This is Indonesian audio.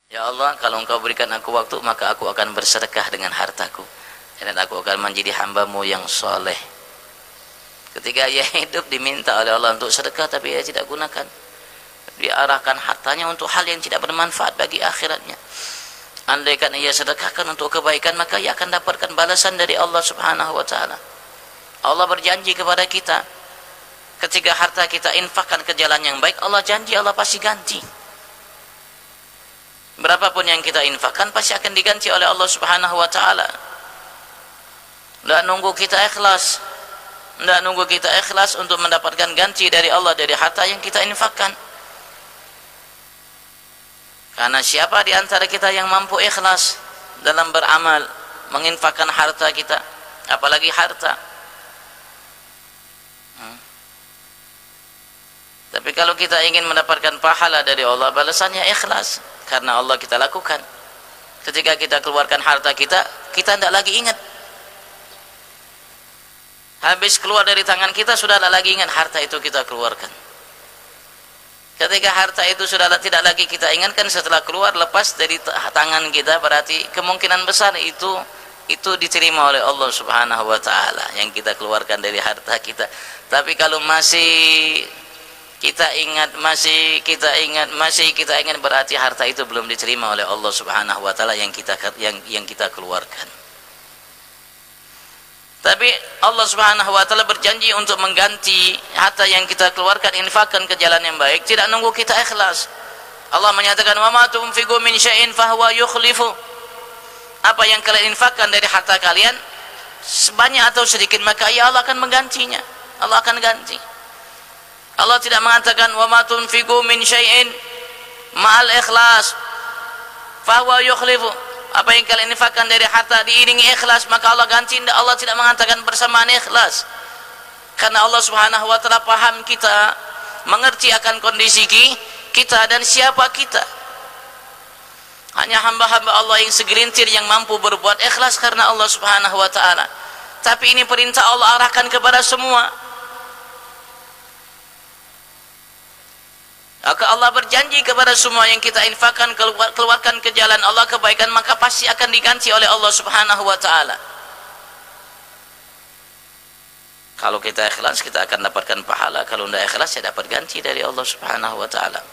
Ya Allah, kalau engkau berikan aku waktu, maka aku akan bersedekah dengan hartaku, dan aku akan menjadi hamba-Mu yang soleh. Ketika ia hidup diminta oleh Allah untuk sedekah, tapi ia tidak gunakan. Diarahkan hartanya untuk hal yang tidak bermanfaat bagi akhiratnya. Andaikan ia sedekahkan untuk kebaikan, maka ia akan dapatkan balasan dari Allah Subhanahu wa taala. Allah berjanji kepada kita, ketika harta kita infakkan ke jalan yang baik, Allah janji Allah pasti ganti. Berapapun yang kita infakkan pasti akan diganti oleh Allah Subhanahu wa taala. Tidak nunggu kita ikhlas, tidak nunggu kita ikhlas untuk mendapatkan ganti dari Allah dari harta yang kita infakkan. Karena siapa di antara kita yang mampu ikhlas dalam beramal, menginfakkan harta kita, apalagi harta. Tapi kalau kita ingin mendapatkan pahala dari Allah, balasannya ikhlas, karena Allah kita lakukan. Ketika kita keluarkan harta kita, kita tidak lagi ingat. Habis keluar dari tangan kita, sudah tidak lagi ingat harta itu kita keluarkan. Ketika harta itu sudah tidak lagi kita ingatkan, setelah keluar lepas dari tangan kita, berarti kemungkinan besar itu diterima oleh Allah Subhanahu wa taala yang kita keluarkan dari harta kita. Tapi kalau masih kita ingat, masih kita ingat, berarti harta itu belum diterima oleh Allah Subhanahu wa taala yang kita keluarkan. Tapi Allah Subhanahu wa taala berjanji untuk mengganti harta yang kita keluarkan, infakkan ke jalan yang baik, tidak nunggu kita ikhlas. Allah menyatakan, "Wa ma tunfiqu min syai'in fahuwa yukhlifu." Apa yang kalian infakkan dari harta kalian, sebanyak atau sedikit, maka ya Allah akan menggantinya. Allah akan ganti. Allah tidak mengatakan, "Wa ma tunfiqu min syai'in ma'al ikhlas fahuwa yukhlifu." Apa yang kalian infakkan dari harta diiringi ikhlas, maka Allah ganti. Allah tidak mengatakan bersamaan ikhlas, karena Allah Subhanahu wa taala paham kita, mengerti akan kondisi kita dan siapa kita. Hanya hamba-hamba Allah yang segelintir yang mampu berbuat ikhlas karena Allah Subhanahu wa taala. Tapi ini perintah Allah, arahkan kepada semua. Maka Allah berjanji kepada semua yang kita infakkan, keluarkan ke jalan Allah kebaikan, maka pasti akan diganti oleh Allah Subhanahu wa taala. Kalau kita ikhlas, kita akan dapatkan pahala. Kalau tidak ikhlas, saya dapat ganti dari Allah Subhanahu wa taala.